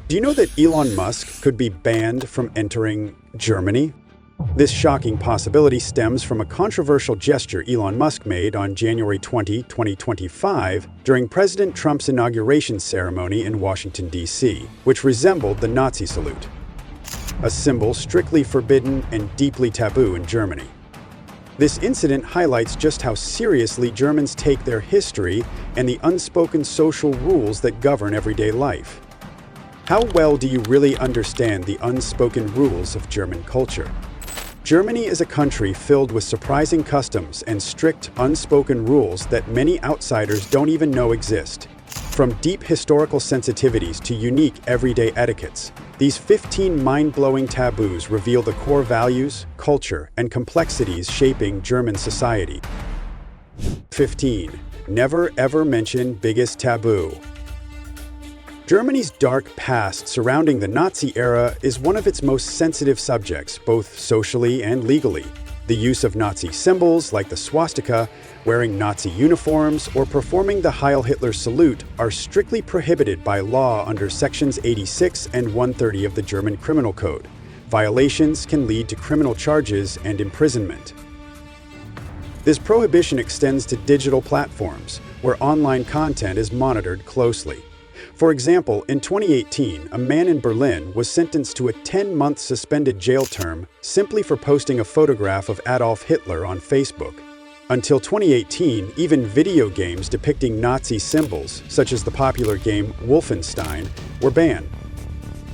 Do you know that Elon Musk could be banned from entering Germany? This shocking possibility stems from a controversial gesture Elon Musk made on January 20, 2025, during President Trump's inauguration ceremony in Washington, D.C., which resembled the Nazi salute, a symbol strictly forbidden and deeply taboo in Germany. This incident highlights just how seriously Germans take their history and the unspoken social rules that govern everyday life. How well do you really understand the unspoken rules of German culture? Germany is a country filled with surprising customs and strict, unspoken rules that many outsiders don't even know exist. From deep historical sensitivities to unique everyday etiquettes, these 15 mind-blowing taboos reveal the core values, culture, and complexities shaping German society. 15. Never ever mention biggest taboo. Germany's dark past surrounding the Nazi era is one of its most sensitive subjects, both socially and legally. The use of Nazi symbols like the swastika, wearing Nazi uniforms, or performing the Heil Hitler salute are strictly prohibited by law under Sections 86 and 130 of the German Criminal Code. Violations can lead to criminal charges and imprisonment. This prohibition extends to digital platforms, where online content is monitored closely. For example, in 2018, a man in Berlin was sentenced to a 10-month suspended jail term simply for posting a photograph of Adolf Hitler on Facebook. Until 2018, even video games depicting Nazi symbols, such as the popular game Wolfenstein, were banned.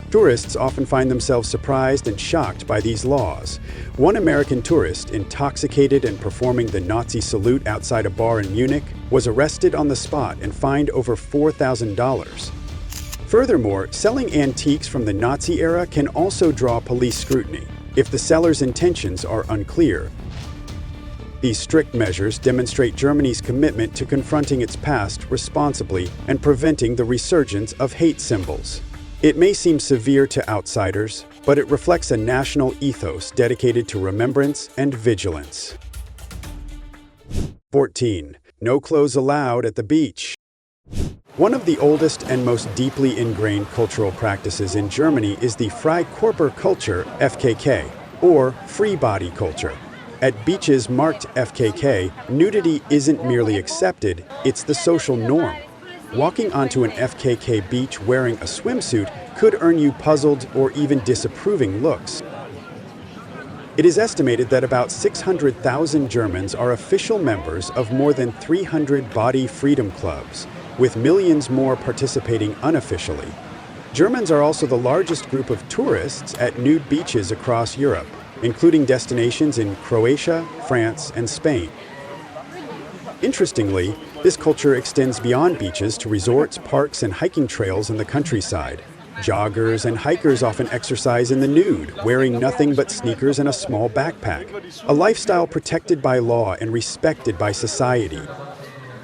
Tourists often find themselves surprised and shocked by these laws. One American tourist, intoxicated and performing the Nazi salute outside a bar in Munich, was arrested on the spot and fined over $4,000. Furthermore, selling antiques from the Nazi era can also draw police scrutiny if the seller's intentions are unclear. These strict measures demonstrate Germany's commitment to confronting its past responsibly and preventing the resurgence of hate symbols. It may seem severe to outsiders, but it reflects a national ethos dedicated to remembrance and vigilance. 14. No clothes allowed at the beach. One of the oldest and most deeply ingrained cultural practices in Germany is the Freikörper culture, FKK, or free body culture. At beaches marked FKK, nudity isn't merely accepted, it's the social norm. Walking onto an FKK beach wearing a swimsuit could earn you puzzled or even disapproving looks. It is estimated that about 600,000 Germans are official members of more than 300 body freedom clubs, with millions more participating unofficially. Germans are also the largest group of tourists at nude beaches across Europe, including destinations in Croatia, France, and Spain. Interestingly, this culture extends beyond beaches to resorts, parks, and hiking trails in the countryside. Joggers and hikers often exercise in the nude, wearing nothing but sneakers and a small backpack, a lifestyle protected by law and respected by society.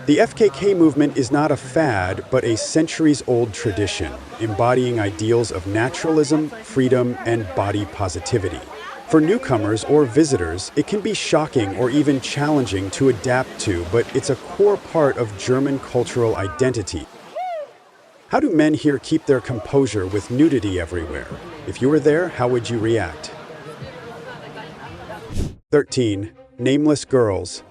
The FKK movement is not a fad, but a centuries-old tradition, embodying ideals of naturalism, freedom, and body positivity. For newcomers or visitors, it can be shocking or even challenging to adapt to, but it's a core part of German cultural identity. How do men here keep their composure with nudity everywhere? If you were there, how would you react? 13. Nameless Girls.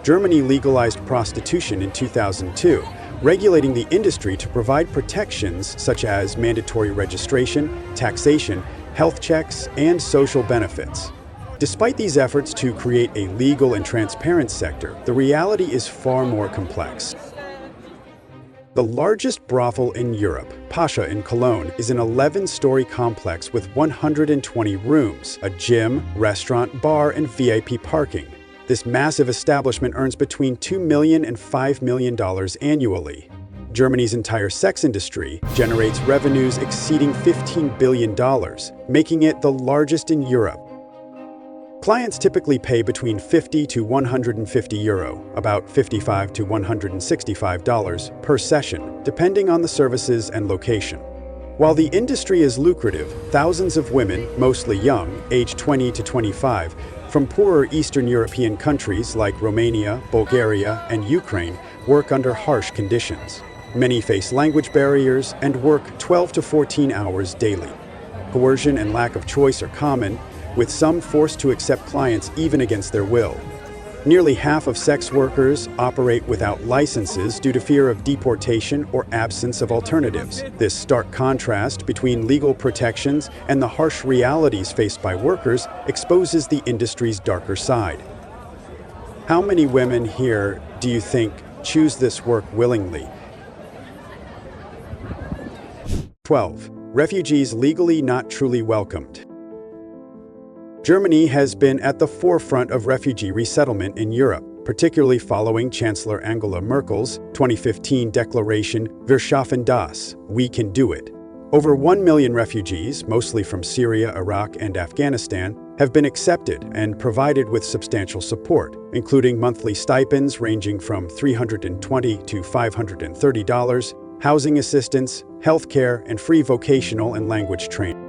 Germany legalized prostitution in 2002, regulating the industry to provide protections such as mandatory registration, taxation, health checks, and social benefits. Despite these efforts to create a legal and transparent sector, the reality is far more complex. The largest brothel in Europe, Pascha in Cologne, is an 11-story complex with 120 rooms, a gym, restaurant, bar, and VIP parking. This massive establishment earns between $2 million and $5 million annually. Germany's entire sex industry generates revenues exceeding $15 billion, making it the largest in Europe. Clients typically pay between 50 to 150 euro, about $55 to $165 per session, depending on the services and location. While the industry is lucrative, thousands of women, mostly young, aged 20 to 25, from poorer Eastern European countries like Romania, Bulgaria, and Ukraine, work under harsh conditions. Many face language barriers and work 12 to 14 hours daily. Coercion and lack of choice are common, with some forced to accept clients even against their will. Nearly half of sex workers operate without licenses due to fear of deportation or absence of alternatives. This stark contrast between legal protections and the harsh realities faced by workers exposes the industry's darker side. How many women here do you think choose this work willingly? 12. Refugees legally not truly welcomed. Germany has been at the forefront of refugee resettlement in Europe, particularly following Chancellor Angela Merkel's 2015 declaration, Wir schaffen das, we can do it. Over 1 million refugees, mostly from Syria, Iraq, and Afghanistan, have been accepted and provided with substantial support, including monthly stipends ranging from $320 to $530, housing assistance, healthcare, and free vocational and language training.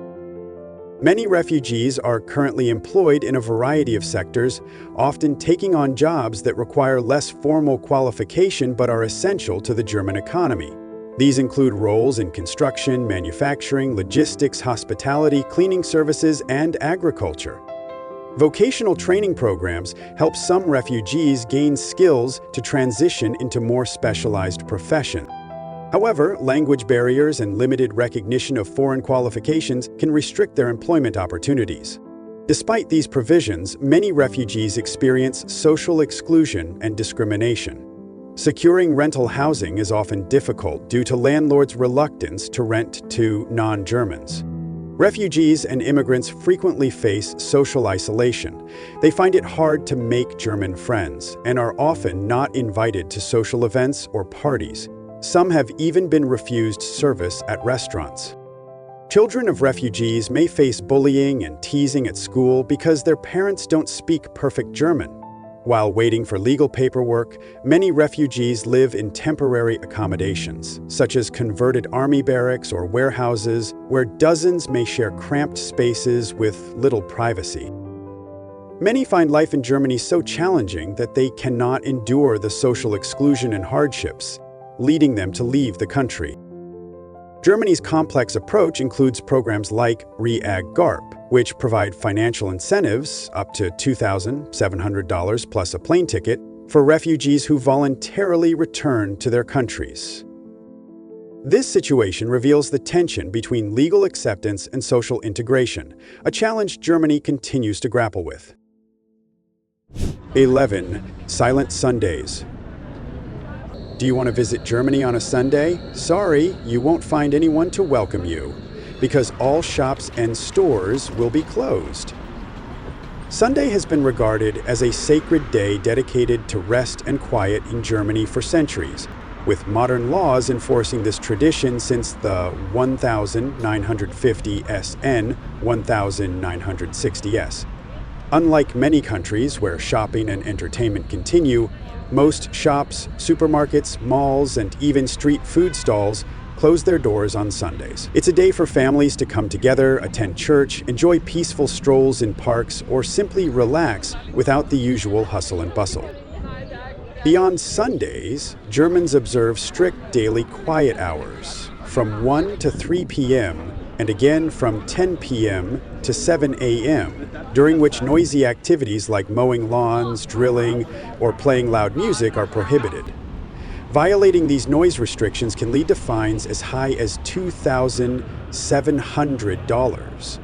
Many refugees are currently employed in a variety of sectors, often taking on jobs that require less formal qualification but are essential to the German economy. These include roles in construction, manufacturing, logistics, hospitality, cleaning services, and agriculture. Vocational training programs help some refugees gain skills to transition into more specialized professions. However, language barriers and limited recognition of foreign qualifications can restrict their employment opportunities. Despite these provisions, many refugees experience social exclusion and discrimination. Securing rental housing is often difficult due to landlords' reluctance to rent to non-Germans. Refugees and immigrants frequently face social isolation. They find it hard to make German friends and are often not invited to social events or parties. Some have even been refused service at restaurants. Children of refugees may face bullying and teasing at school because their parents don't speak perfect German. While waiting for legal paperwork, many refugees live in temporary accommodations, such as converted army barracks or warehouses, where dozens may share cramped spaces with little privacy. Many find life in Germany so challenging that they cannot endure the social exclusion and hardships, leading them to leave the country. Germany's complex approach includes programs like Re-Ag-Garp, which provide financial incentives up to $2,700 plus a plane ticket for refugees who voluntarily return to their countries. This situation reveals the tension between legal acceptance and social integration, a challenge Germany continues to grapple with. 11. Silent Sundays. Do you want to visit Germany on a Sunday? Sorry, you won't find anyone to welcome you, because all shops and stores will be closed. Sunday has been regarded as a sacred day dedicated to rest and quiet in Germany for centuries, with modern laws enforcing this tradition since the 1950 SN 1960s. Unlike many countries where shopping and entertainment continue, most shops, supermarkets, malls, and even street food stalls close their doors on Sundays. It's a day for families to come together, attend church, enjoy peaceful strolls in parks, or simply relax without the usual hustle and bustle. Beyond Sundays, Germans observe strict daily quiet hours from 1 to 3 p.m. and again from 10 p.m. to 7 a.m., during which noisy activities like mowing lawns, drilling, or playing loud music are prohibited. Violating these noise restrictions can lead to fines as high as $2,700.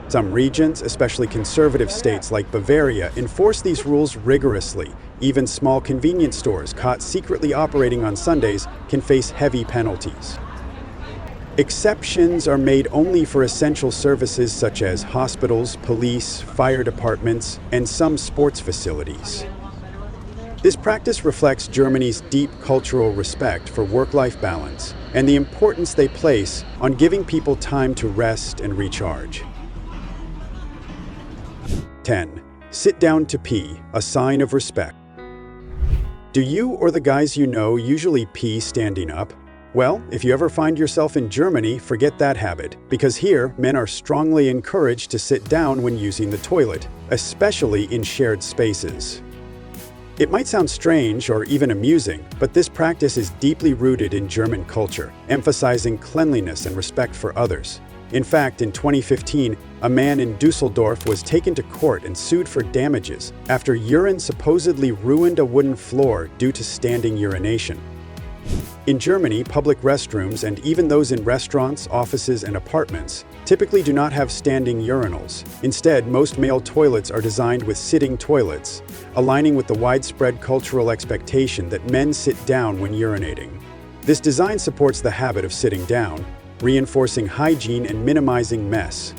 Some regions, especially conservative states like Bavaria, enforce these rules rigorously. Even small convenience stores caught secretly operating on Sundays can face heavy penalties. Exceptions are made only for essential services such as hospitals, police, fire departments, and some sports facilities. This practice reflects Germany's deep cultural respect for work-life balance and the importance they place on giving people time to rest and recharge. 10. Sit down to pee, a sign of respect. Do you or the guys you know usually pee standing up? Well, if you ever find yourself in Germany, forget that habit, because here, men are strongly encouraged to sit down when using the toilet, especially in shared spaces. It might sound strange or even amusing, but this practice is deeply rooted in German culture, emphasizing cleanliness and respect for others. In fact, in 2015, a man in Dusseldorf was taken to court and sued for damages after urine supposedly ruined a wooden floor due to standing urination. In Germany, public restrooms, and even those in restaurants, offices, and apartments, typically do not have standing urinals. Instead, most male toilets are designed with sitting toilets, aligning with the widespread cultural expectation that men sit down when urinating. This design supports the habit of sitting down, reinforcing hygiene and minimizing mess.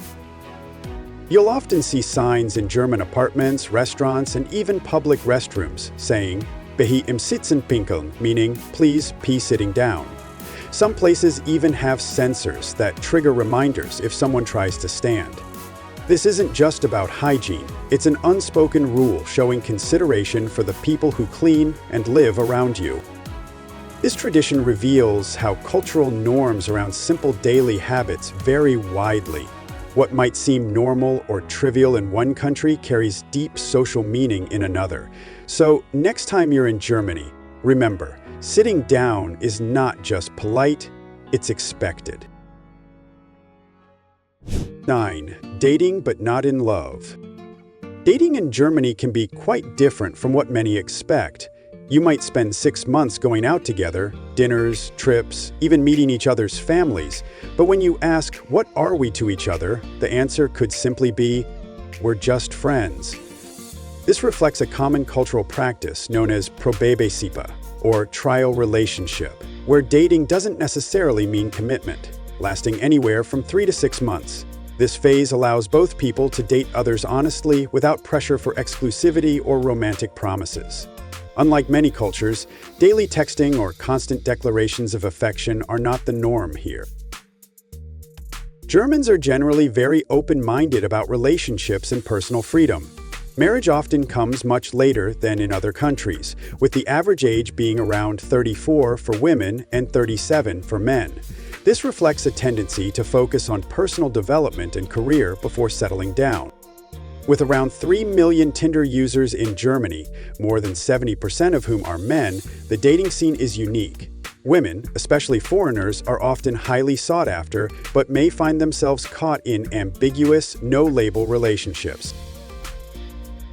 You'll often see signs in German apartments, restaurants, and even public restrooms saying, "Bitte im Sitzen pinkeln," meaning, please pee sitting down. Some places even have sensors that trigger reminders if someone tries to stand. This isn't just about hygiene, it's an unspoken rule showing consideration for the people who clean and live around you. This tradition reveals how cultural norms around simple daily habits vary widely. What might seem normal or trivial in one country carries deep social meaning in another. So, next time you're in Germany, remember, sitting down is not just polite, it's expected. 9. Dating but not in love. Dating in Germany can be quite different from what many expect. You might spend 6 months going out together, dinners, trips, even meeting each other's families. But when you ask, what are we to each other, the answer could simply be, we're just friends. This reflects a common cultural practice known as Probebesipa, or trial relationship, where dating doesn't necessarily mean commitment, lasting anywhere from 3 to 6 months. This phase allows both people to date others honestly without pressure for exclusivity or romantic promises. Unlike many cultures, daily texting or constant declarations of affection are not the norm here. Germans are generally very open-minded about relationships and personal freedom. Marriage often comes much later than in other countries, with the average age being around 34 for women and 37 for men. This reflects a tendency to focus on personal development and career before settling down. With around 3 million Tinder users in Germany, more than 70% of whom are men, the dating scene is unique. Women, especially foreigners, are often highly sought after, but may find themselves caught in ambiguous, no-label relationships.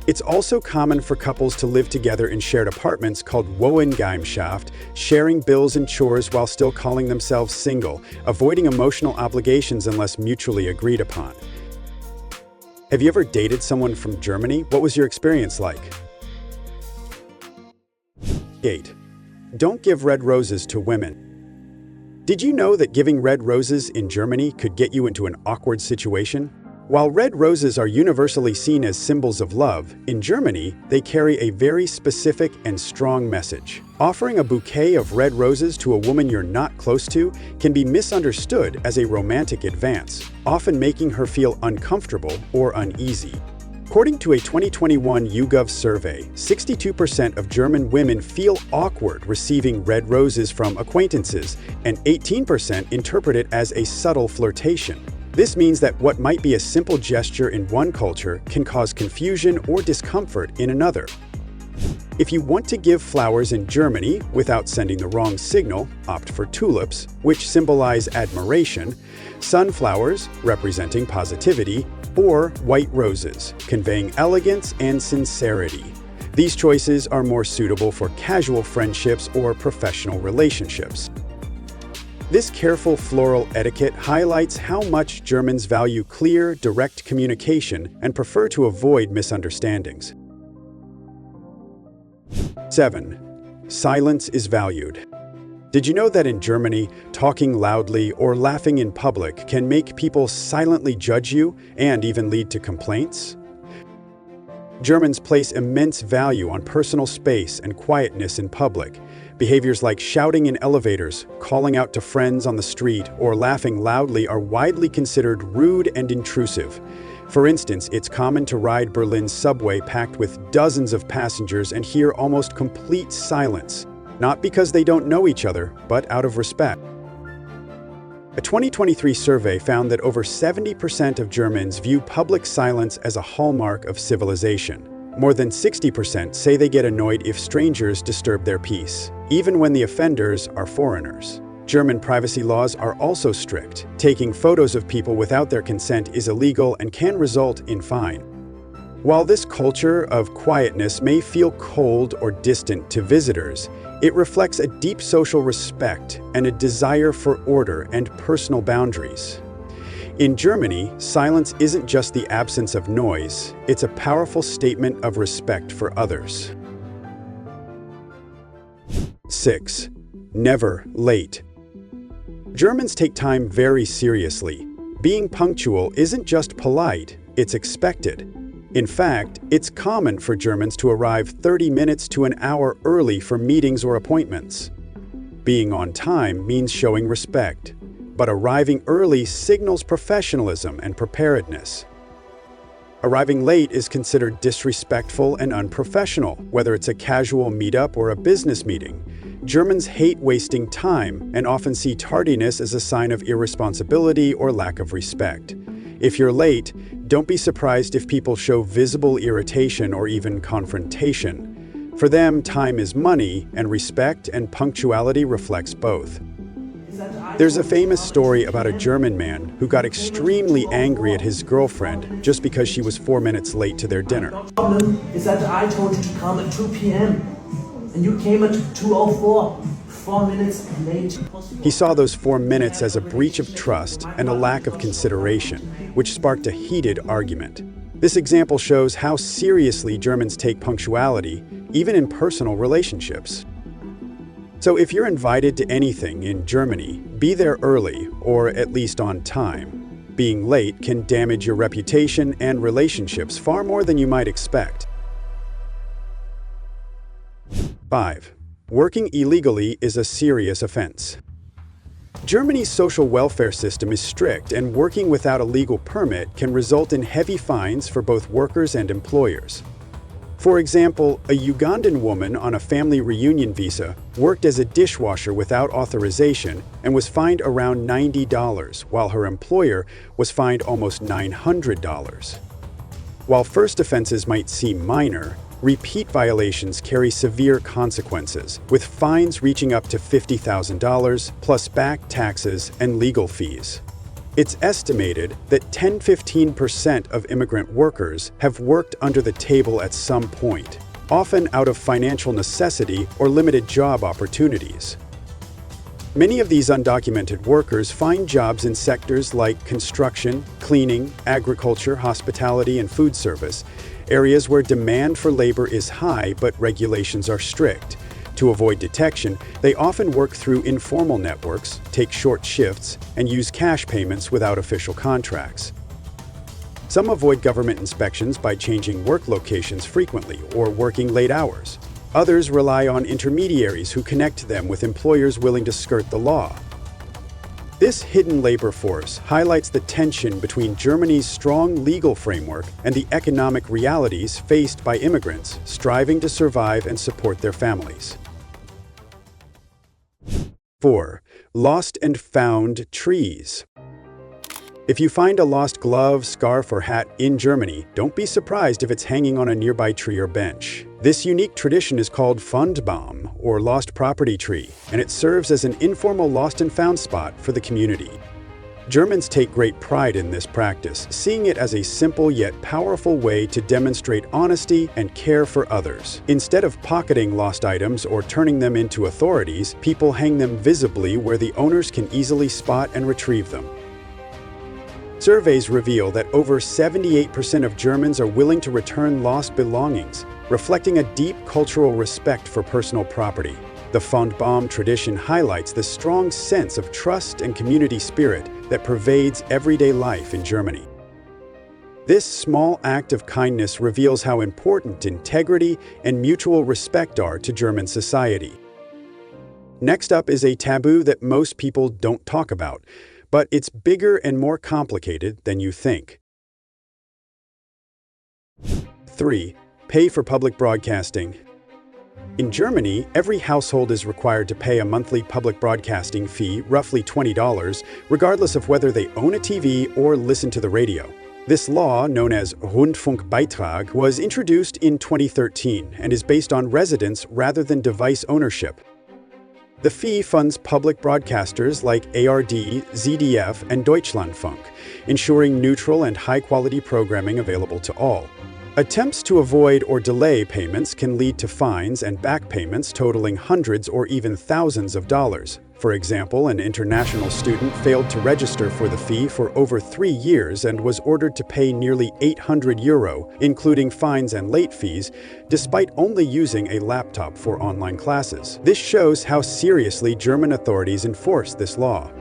It's also common for couples to live together in shared apartments called Wohngemeinschaft, sharing bills and chores while still calling themselves single, avoiding emotional obligations unless mutually agreed upon. Have you ever dated someone from Germany? What was your experience like? 8. Don't give red roses to women. Did you know that giving red roses in Germany could get you into an awkward situation? While red roses are universally seen as symbols of love, in Germany, they carry a very specific and strong message. Offering a bouquet of red roses to a woman you're not close to can be misunderstood as a romantic advance, often making her feel uncomfortable or uneasy. According to a 2021 YouGov survey, 62% of German women feel awkward receiving red roses from acquaintances, and 18% interpret it as a subtle flirtation. This means that what might be a simple gesture in one culture can cause confusion or discomfort in another. If you want to give flowers in Germany without sending the wrong signal, opt for tulips, which symbolize admiration, sunflowers, representing positivity, or white roses, conveying elegance and sincerity. These choices are more suitable for casual friendships or professional relationships. This careful floral etiquette highlights how much Germans value clear, direct communication and prefer to avoid misunderstandings. 7. Silence is valued. Did you know that in Germany, talking loudly or laughing in public can make people silently judge you and even lead to complaints? Germans place immense value on personal space and quietness in public. Behaviors like shouting in elevators, calling out to friends on the street, or laughing loudly are widely considered rude and intrusive. For instance, it's common to ride Berlin's subway packed with dozens of passengers and hear almost complete silence, not because they don't know each other, but out of respect. A 2023 survey found that over 70% of Germans view public silence as a hallmark of civilization. More than 60% say they get annoyed if strangers disturb their peace, even when the offenders are foreigners. German privacy laws are also strict. Taking photos of people without their consent is illegal and can result in fine. While this culture of quietness may feel cold or distant to visitors, it reflects a deep social respect and a desire for order and personal boundaries. In Germany, silence isn't just the absence of noise, it's a powerful statement of respect for others. 6. Never late. Germans take time very seriously. Being punctual isn't just polite, it's expected. In fact, it's common for Germans to arrive 30 minutes to an hour early for meetings or appointments. Being on time means showing respect, but arriving early signals professionalism and preparedness. Arriving late is considered disrespectful and unprofessional, whether it's a casual meetup or a business meeting. Germans hate wasting time and often see tardiness as a sign of irresponsibility or lack of respect. If you're late, don't be surprised if people show visible irritation or even confrontation. For them, time is money, and respect and punctuality reflects both. There's a famous story about a German man who got extremely angry at his girlfriend just because she was 4 minutes late to their dinner. The problem is that I told you to come at 2 p.m. and you came at 2:04, 4 minutes late. He saw those 4 minutes as a breach of trust and a lack of consideration, which sparked a heated argument. This example shows how seriously Germans take punctuality, even in personal relationships. So if you're invited to anything in Germany, be there early, or at least on time. Being late can damage your reputation and relationships far more than you might expect. 5. Working illegally is a serious offense. Germany's social welfare system is strict, and working without a legal permit can result in heavy fines for both workers and employers. For example, a Ugandan woman on a family reunion visa worked as a dishwasher without authorization and was fined around $90, while her employer was fined almost $900. While first offenses might seem minor, repeat violations carry severe consequences, with fines reaching up to $50,000 plus back taxes and legal fees. It's estimated that 10–15% of immigrant workers have worked under the table at some point, often out of financial necessity or limited job opportunities. Many of these undocumented workers find jobs in sectors like construction, cleaning, agriculture, hospitality, and food service, areas where demand for labor is high but regulations are strict. To avoid detection, they often work through informal networks, take short shifts, and use cash payments without official contracts. Some avoid government inspections by changing work locations frequently or working late hours. Others rely on intermediaries who connect them with employers willing to skirt the law. This hidden labor force highlights the tension between Germany's strong legal framework and the economic realities faced by immigrants striving to survive and support their families. 4. Lost and found trees. If you find a lost glove, scarf, or hat in Germany, don't be surprised if it's hanging on a nearby tree or bench. This unique tradition is called Fundbaum, or lost property tree, and it serves as an informal lost and found spot for the community. Germans take great pride in this practice, seeing it as a simple yet powerful way to demonstrate honesty and care for others. Instead of pocketing lost items or turning them into authorities, people hang them visibly where the owners can easily spot and retrieve them. Surveys reveal that over 78% of Germans are willing to return lost belongings, reflecting a deep cultural respect for personal property. The Fundbaum tradition highlights the strong sense of trust and community spirit that pervades everyday life in Germany. This small act of kindness reveals how important integrity and mutual respect are to German society. Next up is a taboo that most people don't talk about, but it's bigger and more complicated than you think. 3. Pay for public broadcasting. In Germany, every household is required to pay a monthly public broadcasting fee, roughly $20, regardless of whether they own a TV or listen to the radio. This law, known as Rundfunkbeitrag, was introduced in 2013 and is based on residence rather than device ownership. The fee funds public broadcasters like ARD, ZDF, and Deutschlandfunk, ensuring neutral and high-quality programming available to all. Attempts to avoid or delay payments can lead to fines and back payments totaling hundreds or even thousands of dollars. For example, an international student failed to register for the fee for over 3 years and was ordered to pay nearly €800, including fines and late fees, despite only using a laptop for online classes. This shows how seriously German authorities enforce this law.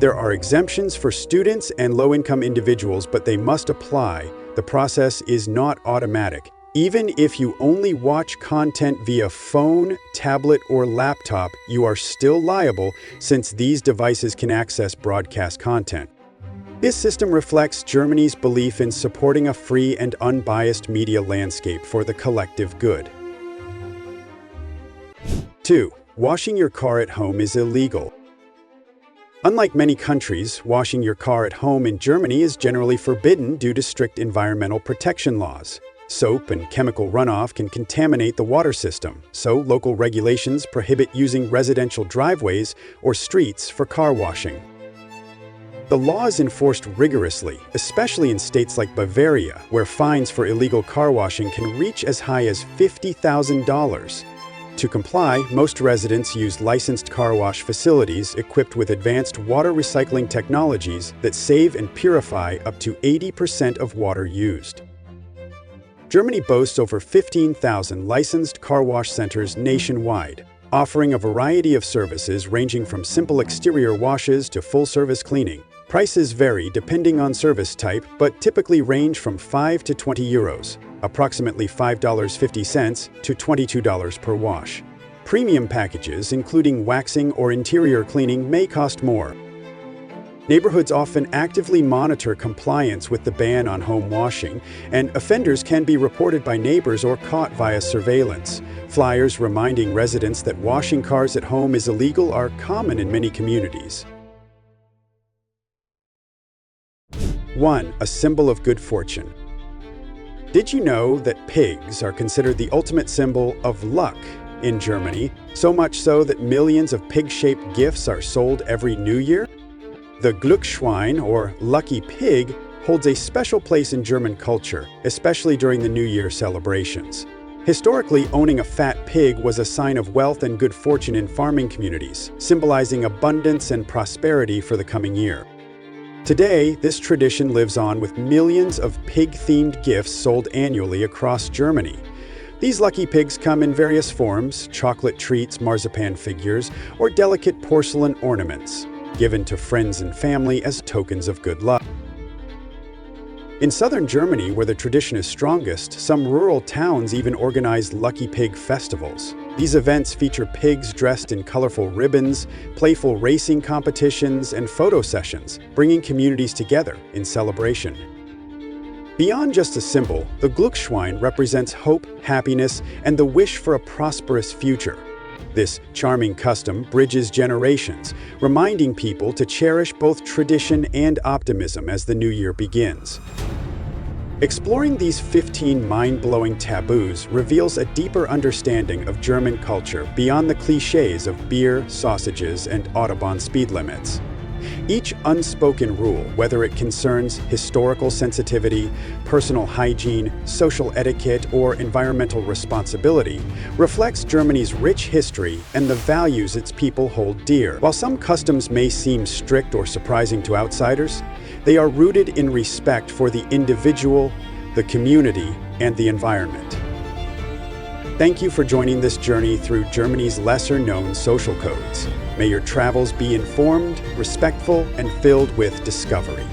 There are exemptions for students and low-income individuals, but they must apply. The process is not automatic. Even if you only watch content via phone, tablet, or laptop, you are still liable since these devices can access broadcast content. This system reflects Germany's belief in supporting a free and unbiased media landscape for the collective good. 2. Washing your car at home is illegal. Unlike many countries, washing your car at home in Germany is generally forbidden due to strict environmental protection laws. Soap and chemical runoff can contaminate the water system, so local regulations prohibit using residential driveways or streets for car washing. The law is enforced rigorously, especially in states like Bavaria, where fines for illegal car washing can reach as high as $50,000. To comply, most residents use licensed car wash facilities equipped with advanced water recycling technologies that save and purify up to 80% of water used. Germany boasts over 15,000 licensed car wash centers nationwide, offering a variety of services ranging from simple exterior washes to full-service cleaning. Prices vary depending on service type, but typically range from €5 to €20, approximately $5.50 to $22 per wash. Premium packages, including waxing or interior cleaning, may cost more. Neighborhoods often actively monitor compliance with the ban on home washing, and offenders can be reported by neighbors or caught via surveillance. Flyers reminding residents that washing cars at home is illegal are common in many communities. 1. A symbol of good fortune. Did you know that pigs are considered the ultimate symbol of luck in Germany, so much so that millions of pig-shaped gifts are sold every New Year? The Glücksschwein, or lucky pig, holds a special place in German culture, especially during the New Year celebrations. Historically, owning a fat pig was a sign of wealth and good fortune in farming communities, symbolizing abundance and prosperity for the coming year. Today, this tradition lives on with millions of pig-themed gifts sold annually across Germany. These lucky pigs come in various forms: chocolate treats, marzipan figures, or delicate porcelain ornaments, given to friends and family as tokens of good luck. In southern Germany, where the tradition is strongest, some rural towns even organize lucky pig festivals. These events feature pigs dressed in colorful ribbons, playful racing competitions, and photo sessions, bringing communities together in celebration. Beyond just a symbol, the Glücksschwein represents hope, happiness, and the wish for a prosperous future. This charming custom bridges generations, reminding people to cherish both tradition and optimism as the new year begins. Exploring these 15 mind-blowing taboos reveals a deeper understanding of German culture beyond the cliches of beer, sausages, and Autobahn speed limits. Each unspoken rule, whether it concerns historical sensitivity, personal hygiene, social etiquette, or environmental responsibility, reflects Germany's rich history and the values its people hold dear. While some customs may seem strict or surprising to outsiders, they are rooted in respect for the individual, the community, and the environment. Thank you for joining this journey through Germany's lesser-known social codes. May your travels be informed, respectful, and filled with discovery.